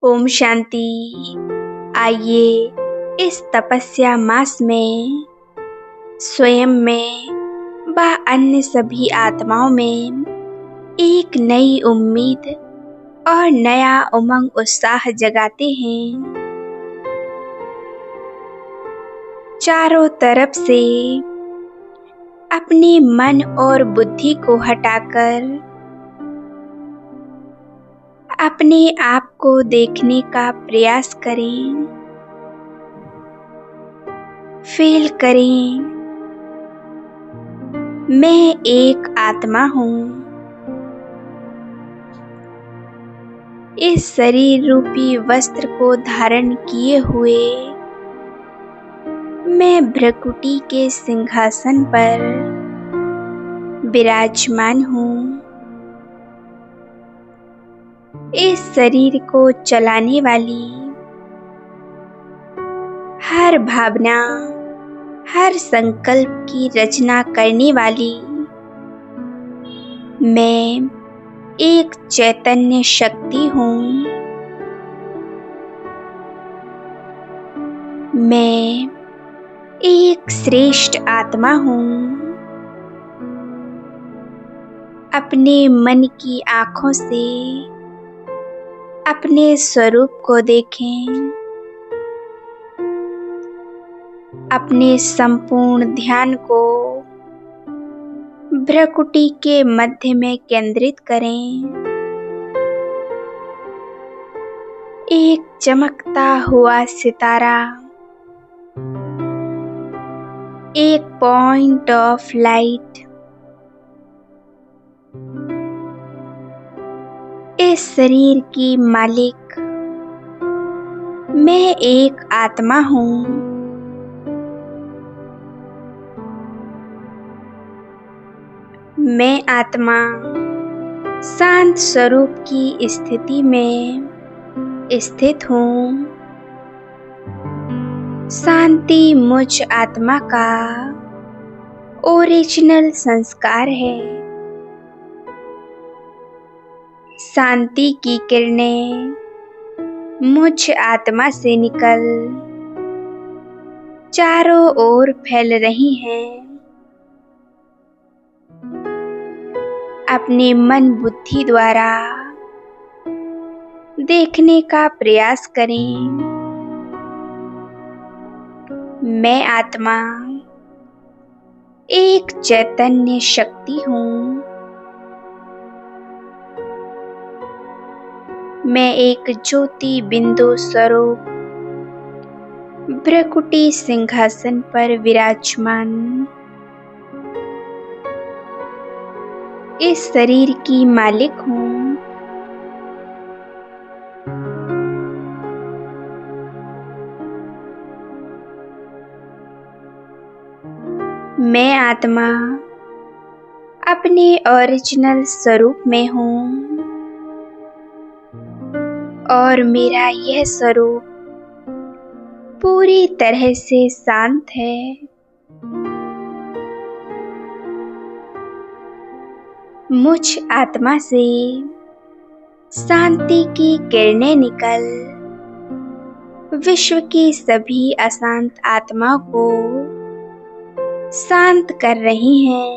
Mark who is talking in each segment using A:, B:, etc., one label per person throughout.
A: ओम शांति। आइए इस तपस्या मास में स्वयं में व अन्य सभी आत्माओं में एक नई उम्मीद और नया उमंग उत्साह जगाते हैं। चारों तरफ से अपने मन और बुद्धि को हटाकर अपने आप को देखने का प्रयास करें। फील करें, मैं एक आत्मा हूँ। इस शरीर रूपी वस्त्र को धारण किए हुए मैं भ्रकुटी के सिंहासन पर विराजमान हूँ। इस शरीर को चलाने वाली हर भावना, हर संकल्प की रचना करने वाली मैं एक चैतन्य शक्ति हूँ। मैं एक श्रेष्ठ आत्मा हूँ। अपने मन की आँखों से अपने स्वरूप को देखें। अपने संपूर्ण ध्यान को भ्रकुटी के मध्य में केंद्रित करें। एक चमकता हुआ सितारा, एक पॉइंट ऑफ लाइट इस शरीर की मालिक मैं एक आत्मा हूँ। मैं आत्मा शांत स्वरूप की स्थिति में स्थित हूँ। शांति मुझ आत्मा का ओरिजिनल संस्कार है। शांति की किरणें मुझ आत्मा से निकल चारों ओर फैल रही हैं। अपने मन बुद्धि द्वारा देखने का प्रयास करें। मैं आत्मा एक चैतन्य शक्ति हूँ। मैं एक ज्योति बिंदु स्वरूप भ्रकुटी सिंहासन पर विराजमान इस शरीर की मालिक हूँ। मैं आत्मा अपने ओरिजिनल स्वरूप में हूँ और मेरा यह स्वरूप पूरी तरह से शांत है। मुझ आत्मा से शांति की किरणें निकल विश्व की सभी अशांत आत्माओं को शांत कर रही हैं।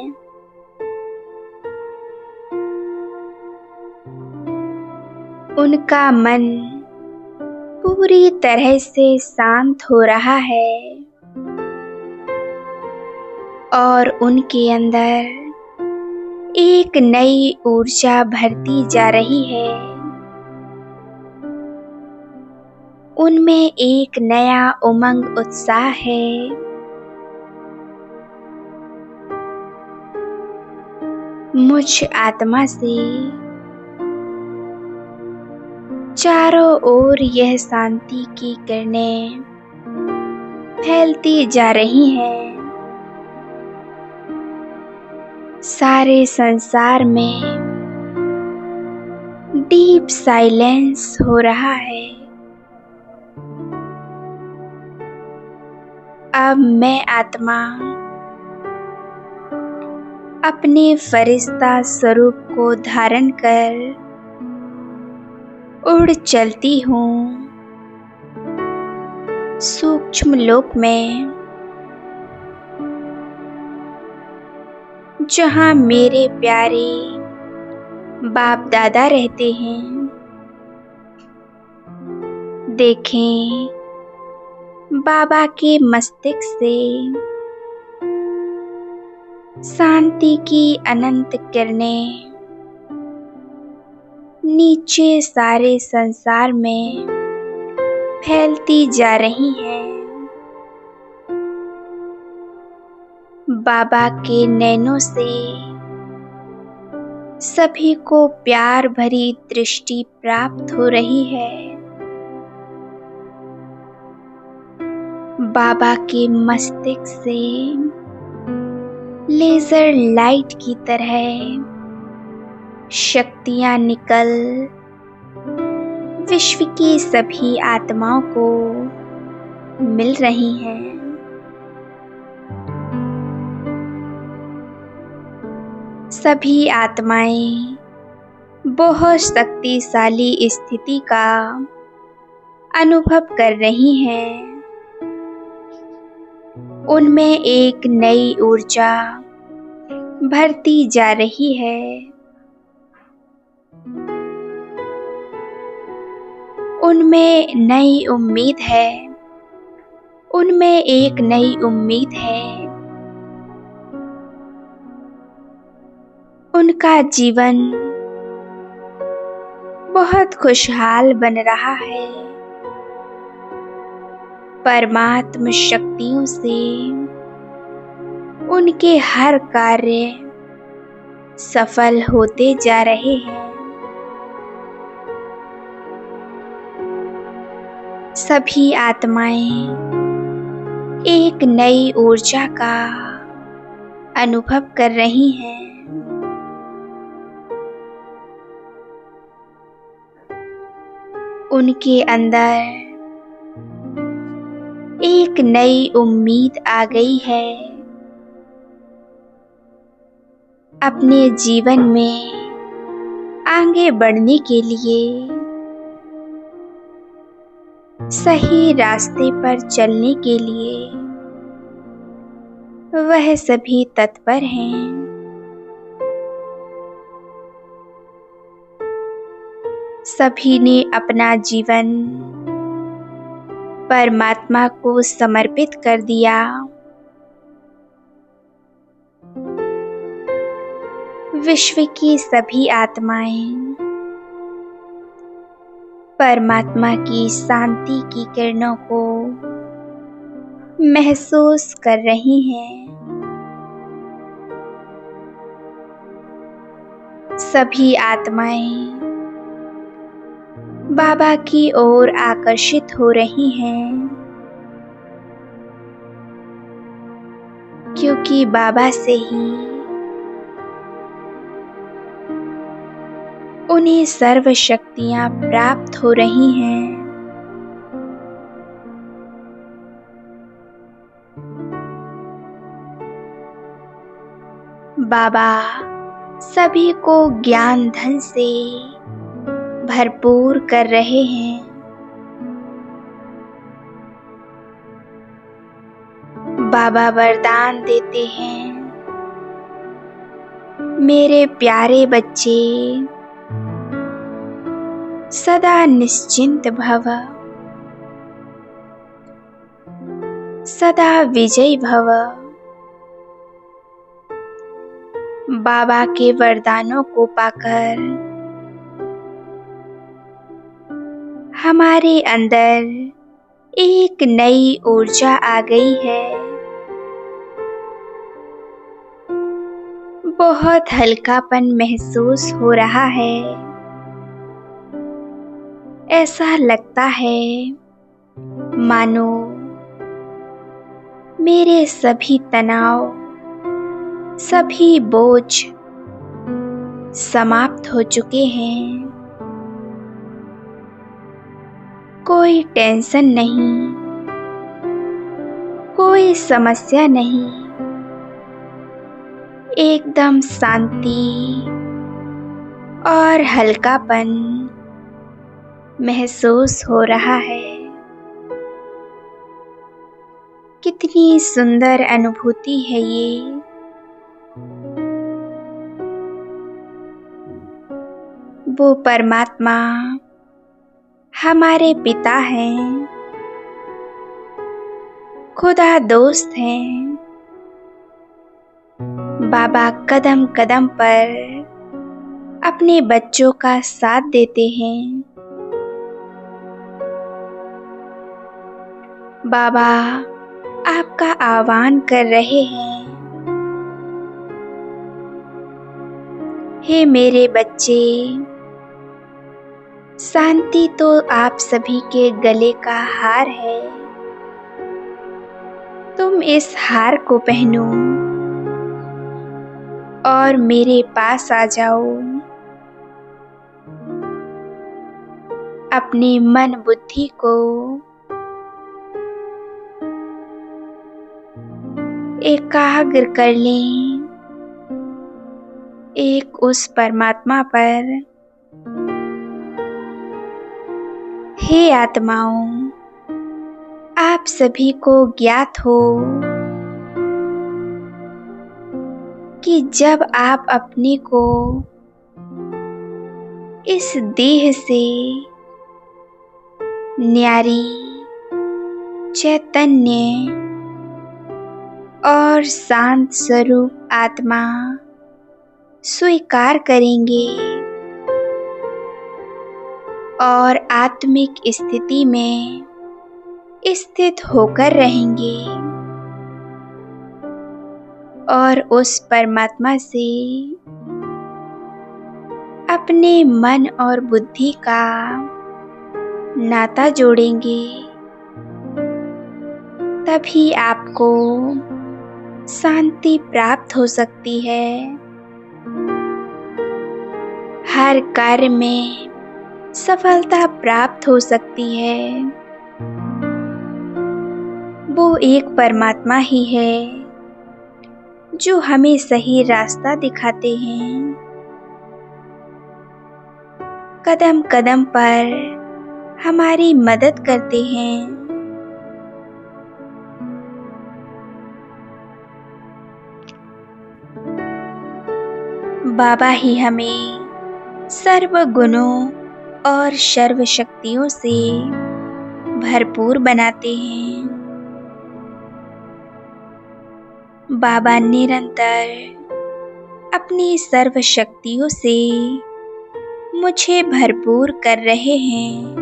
A: उनका मन पूरी तरह से शांत हो रहा है और उनके अंदर एक नई ऊर्जा भरती जा रही है। उनमें एक नया उमंग उत्साह है। मुझ आत्मा से चारों ओर यह शांति की किरणें फैलती जा रही हैं। सारे संसार में डीप साइलेंस हो रहा है। अब मैं आत्मा अपने फरिश्ता स्वरूप को धारण कर उड़ चलती हूँ सूक्ष्म लोक में, जहाँ मेरे प्यारे बाप दादा रहते हैं। देखें, बाबा के मस्तिष्क से शांति की अनंत किरणें नीचे सारे संसार में फैलती जा रही हैं। बाबा के नैनों से सभी को प्यार भरी दृष्टि प्राप्त हो रही है। बाबा के मस्तिष्क से लेजर लाइट की तरह शक्तियां निकल विश्व की सभी आत्माओं को मिल रही हैं। सभी आत्माएं बहुत शक्तिशाली स्थिति का अनुभव कर रही हैं। उनमें एक नई ऊर्जा भरती जा रही है। उनमें नई उम्मीद है। उनमें एक नई उम्मीद है। उनका जीवन बहुत खुशहाल बन रहा है। परमात्म शक्तियों से उनके हर कार्य सफल होते जा रहे हैं। सभी आत्माएं एक नई ऊर्जा का अनुभव कर रही हैं। उनके अंदर एक नई उम्मीद आ गई है। अपने जीवन में आगे बढ़ने के लिए, सही रास्ते पर चलने के लिए वह सभी तत्पर हैं। सभी ने अपना जीवन परमात्मा को समर्पित कर दिया। विश्व की सभी आत्माएं परमात्मा की शांति की किरणों को महसूस कर रही हैं। सभी आत्माएं बाबा की ओर आकर्षित हो रही हैं, क्योंकि बाबा से ही उन्हें सर्व शक्तियां प्राप्त हो रही हैं। बाबा सभी को ज्ञान धन से भरपूर कर रहे हैं। बाबा वरदान देते हैं, मेरे प्यारे बच्चे सदा निश्चिंत भव, सदा विजयी भव। बाबा के वरदानों को पाकर हमारे अंदर एक नई ऊर्जा आ गई है। बहुत हल्कापन महसूस हो रहा है। ऐसा लगता है मानो मेरे सभी तनाव, सभी बोझ समाप्त हो चुके हैं। कोई टेंशन नहीं, कोई समस्या नहीं, एकदम शांति और हल्कापन महसूस हो रहा है। कितनी सुंदर अनुभूति है ये। वो परमात्मा हमारे पिता हैं, खुदा दोस्त हैं। बाबा कदम कदम पर अपने बच्चों का साथ देते हैं। बाबा आपका आह्वान कर रहे हैं, हे मेरे बच्चे, शांति तो आप सभी के गले का हार है। तुम इस हार को पहनो और मेरे पास आ जाओ। अपने मन बुद्धि को एकाग्र कर लें एक उस परमात्मा पर। हे आत्माओं, आप सभी को ज्ञात हो कि जब आप अपने को इस देह से न्यारी, चैतन्य और शांत स्वरूप आत्मा स्वीकार करेंगे और आत्मिक स्थिति में स्थित होकर रहेंगे और उस परमात्मा से अपने मन और बुद्धि का नाता जोड़ेंगे, तभी आपको शांति प्राप्त हो सकती है। हर कार्य में सफलता प्राप्त हो सकती है। वो एक परमात्मा ही है जो हमें सही रास्ता दिखाते हैं। कदम कदम पर हमारी मदद करते हैं। बाबा ही हमें सर्व गुणों और सर्व शक्तियों से भरपूर बनाते हैं। बाबा निरंतर अपनी सर्व शक्तियों से मुझे भरपूर कर रहे हैं।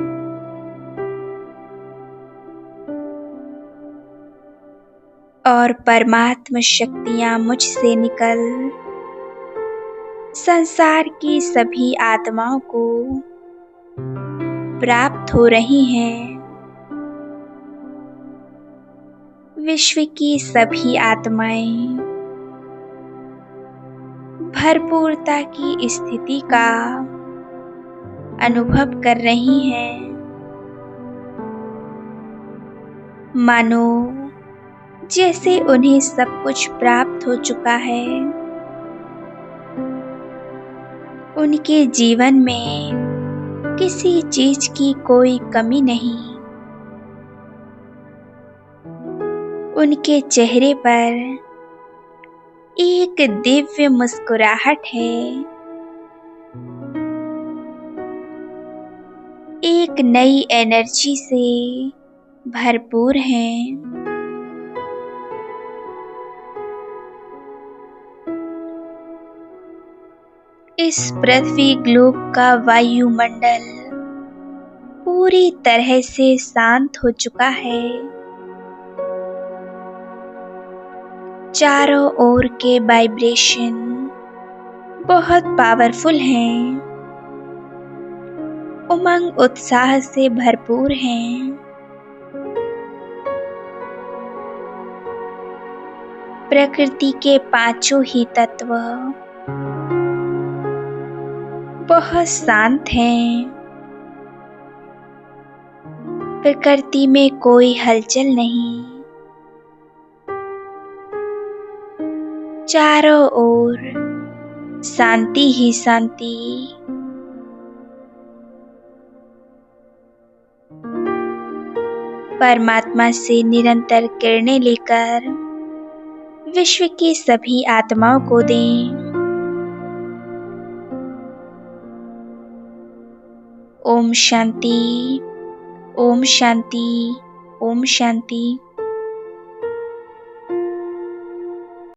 A: और परमात्मा शक्तियां मुझसे निकल संसार की सभी आत्माओं को प्राप्त हो रही हैं। विश्व की सभी आत्माएं भरपूरता की स्थिति का अनुभव कर रही हैं। मानो जैसे उन्हें सब कुछ प्राप्त हो चुका है। उनके जीवन में किसी चीज की कोई कमी नहीं। उनके चेहरे पर एक दिव्य मुस्कुराहट है। एक नई एनर्जी से भरपूर हैं। इस पृथ्वी ग्लोब का वायुमंडल पूरी तरह से शांत हो चुका है। चारों ओर के वाइब्रेशन बहुत पावरफुल हैं। उमंग उत्साह से भरपूर हैं। प्रकृति के पांचों ही तत्व बहुत शांत हैं। प्रकृति में कोई हलचल नहीं। चारों ओर शांति ही शांति। परमात्मा से निरंतर किरणें लेकर विश्व की सभी आत्माओं को दें। ओम शांति, ओम शांति, ओम शांति।